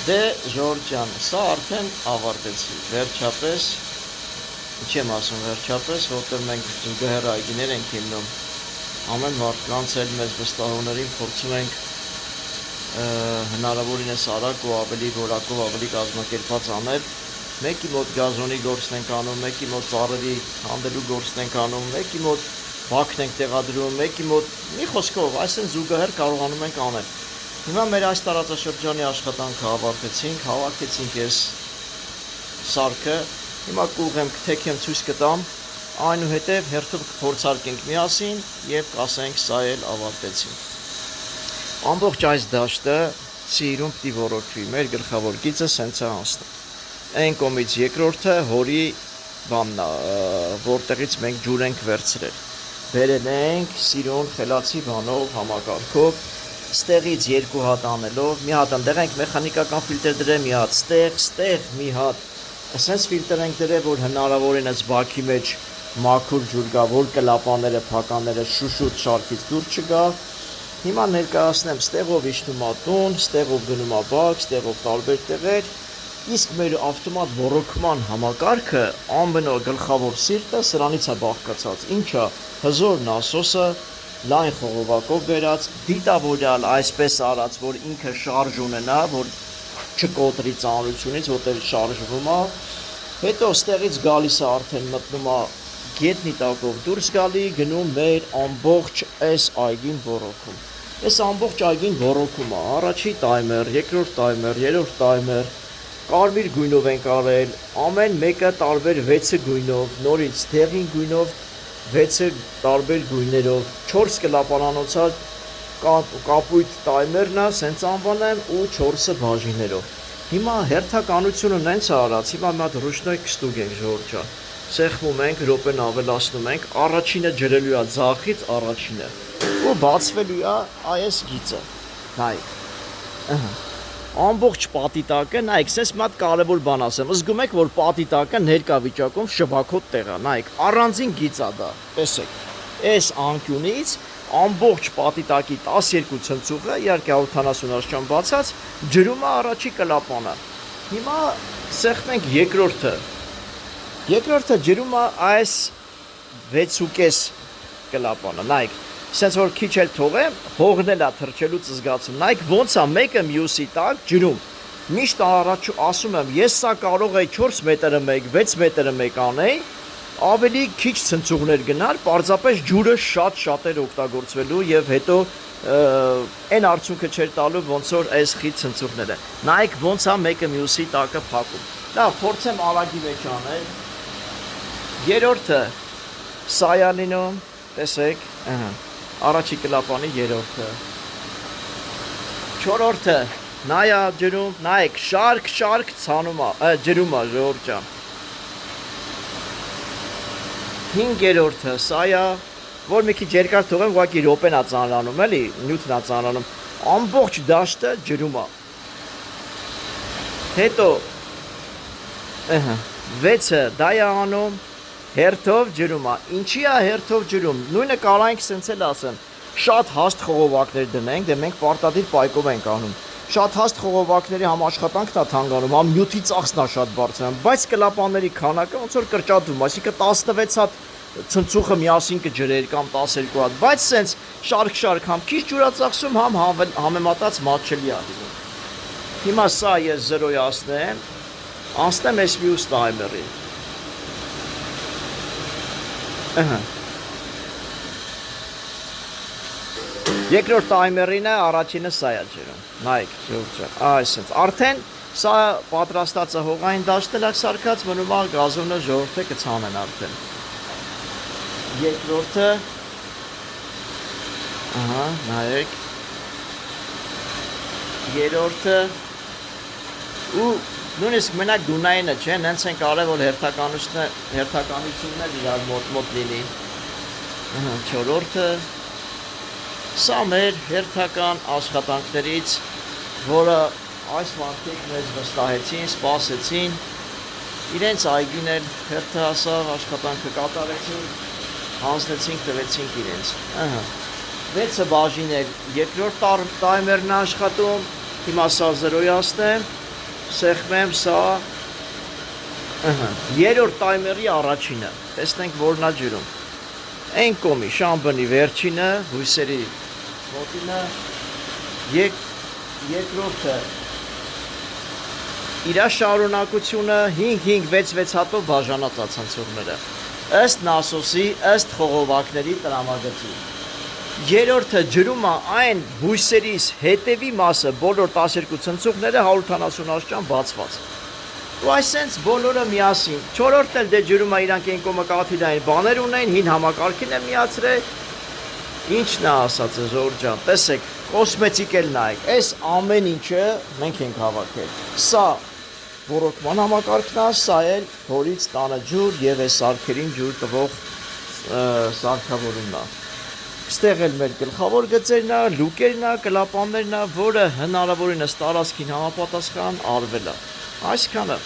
Դե Ժորժ ջան, սա արդեն ավարտեցի, վերջապես, չեմ ասում վերջապես, որտեղ մենք զուգահեռ այգիներ ենք հիմնում, ամեն մարդկանց էլ մեզ վստահողներին փորձում ենք հնարավորինս արագ ու ավելի որակով, ավելի կազմակերպված անել, մեկի մոտ գազոնի գործն ենք անում, մեկի մոտ ծառերի հանդելու գործն ենք անում, մեկի մոտ բաքն ենք տեղադրում, մեկի մոտ մի խոսքով, այսինքն զուգահեռ կարողանում ենք անել։ Հիմա մեր այս տարածաշրջանի աշխատանքը ավարտեցինք, հավաքեցինք այս սարքը, հիմա կուղեմ կթեքեմ ցույց կտամ, այնուհետև հերթով կփորձարկենք միասին եւ կասենք սա էլ ավարտեցինք։ Ամբողջ այս դաշտը սիրուն պիտի ոռոգվի, մեր գլխավոր գիծը սենց է անցնում։ Այն կողմից երկրորդը հորի բանն է, որտեղից մենք ջուր ենք վերցրել։ Բերել ենք սիրուն խելացի բանով, համակարգով, ստեղից երկու հատ անելով, մի հատ այնտեղ ենք մեխանիկական ֆիլտր դրել, մի հատ ստեղ, մի հատ ասենց ֆիլտր ենք դրել, որ հնարավորինս բաքի մեջ մաքուր ջուր գա, որ կլապաները, փականները շուշուտ շարքից դուրս չգա։ Հիմա ներկայացնեմ ստեղով իջնում ա տուն, ստեղով գնում ա բակ, ստեղով տարբեր տեղեր, իսկ մեր ավտոմատ ոռոգման համակարգը ամենը գլխավոր սիրտը սրանից է բաղկացած, ինչա հզոր նասոսը լայն խողովակով բերած, դիտավորյալ այսպես արած, որ ինքը շարժ ունենա, որ չկոտրի ծանրությունից, որտեղ շարժվում է, հետո ստեղից գալիս է արդեն մտնում է գետնի տակով դուրս գալի, գնում մեր ամբողջ այս այգին ոռոգում։ Այս ամբողջ այգին ոռոգում է, առաջի տայմեր, երկրորդ տայմեր, երրորդ տայմեր, կարմիր գույնով ենք արել, ամեն մեկը տարբեր 6 գույնով, նորից դեղին գույնով 6 տարբեր գույներով, 4 կլապարանոցալ կապույտ տայմերն է, սենց անվանեմ ու 4-ը բաժիներով։ Հիմա հերթականությունը նենց է արած, հիմա մի հատ ռուշնոյ կստուգ ենք Ժորժ ջան, սեղմում ենք, րոպեն ավելացնում ենք, առաջինը ջրելու է ձախից առաջինը ու բացվելու է այս գիծը, նայեք, ամբողջ պատիտակը, նայեք, սենց մի հատ կարևոր բան ասեմ, զգում եք, որ պատիտակը ներկա վիճակում շբաքոտ տեղ է, նայեք, առանձին գիծ է դա, տեսեք, այս անկյունից ամբողջ պատիտակի 12 ցնցուղը, իհարկե 170 աշճան բացած, ջրում է առաջի կլապանը։ Հիմա սեղմենք երկրորդը ջրում է այս 6.5 կլապանը, նայեք, սենց որ քիչ էլ թողեմ, հողնել է թրջելուց զգացում, նայեք ոնց է մեկը մյուսի տակ ջրում, միշտ առաջ ասում եմ, ես սա կարող էի 4 մետրը մեկ, 6 մետրը մեկ անեի, ավելի քիչ ցնցուղներ գնար, պարզապես ջուրը շատ էր օգտագործվելու եւ հետո այն արդյունքը չէր տալու ոնց որ այս խիտ ցնցուղները։ Նայեք ոնց է մեկը մյուսի տակը փակում։ Լավ, փորձեմ արագի մեջ անել։ Երրորդը սայանինում, տեսեք, առաջի կլապանի երրորդը։ Չորրորդը նայա ջրում, նայեք, շարք ցանում է, ջրում է Ժորժ ջան։ Հինգերորդը սա է, որ մի քիչ երկար թողեմ, ուղղակի րոպեն է ծանրանում, էլի, նյութն է ծանրանում, ամբողջ դաշտը ջրում է։ Հետո 6-ը դա է անում, հերթով ջրում է։ Ինչի է հերթով ջրում, նույնը կարանք սենց էլ ասեմ, շատ հաստ խողովակներ դնենք, դե մենք պարտադիր պայկով ենք անում, շատ հաստ խողովակների համաշխատանքն է թանկանում, համ նյութի ծախսն է շատ բարձրանում, բայց կլապանների քանակը ոնց որ կրճատվում, այսինքն 16 հատ ցնցուղը միասին կջրեր կամ 12 հատ, բայց սենց շարք համ քիչ ջուրածախսում, համ համեմատած մատչելի է լինում։ Հիմա սա ես զրոյացնեմ, անցնեմ այս մյուս տայմերին։ Երկրորդ տայմերին է, առաջինը սա է ջրում, նայեք Ժորժ ջան, այսպես, արդեն սա պատրաստած է հողային դաշտն է սարքած, մնում է գազոնը ժողովուրդը կցանեն արդեն։ Երկրորդը, նայեք, երրորդը, ու նույնիսկ մենակ դունայինը չէ, նենց ենք արել, որ հերթականությունն էլ իրար մոտ լինի։ Չորրորդը, սա մեր հերթական աշխատանքներից, որը այս մարդիկ մեզ վստահեցին, սպասեցին, իրենց այգին էլ հերթը հասավ, աշխատանքը կատարեցին, հանձնեցինք, տվեցինք իրենց։ 6 բաժին էր երկրորդ տայմերն աշխատում, հիմա սա զրոյացնեմ, սեղմեմ սա երրորդ տայմերի առաջինը, տեսնենք որն է ջրում։ Այն կոմի շամբնի վերջինը, հույսերի մոտինը, երկրորդը իրա շարունակությունը 5-5-6-6 հատով բաժանած է ցնցողները, ըստ Նասոսի, ըստ խողովակների տրամագծի։ Երրորդը ջրում է այն հույսերիս հետևի մասը, բոլոր 12 ցնցողները 180 աստիճան բացված։ Ու այսենց բոլորը միասին։ Չորրորդն էլ դե ջրում է իրանք այն կոմը կաթիլային բաներ ունեն, հին համակարգին է միացրել։ Ինչն է ասած Զոր ջան, տեսեք, կոսմետիկ էլ նայեք, այս ամեն ինչը մենք ենք հավաքել։ Սա ռոռոկման համակարգն է, սա էլ հորից տանը ջուր եւ այս սարքերին ջուր տվող սարքավորումն է։ Ստեղ էլ մեր գլխավոր գծերն է, լուկերն է, կլապաններն է, որը հնարավորինս տարածքին համապատասխան արվել է։ Այսքանը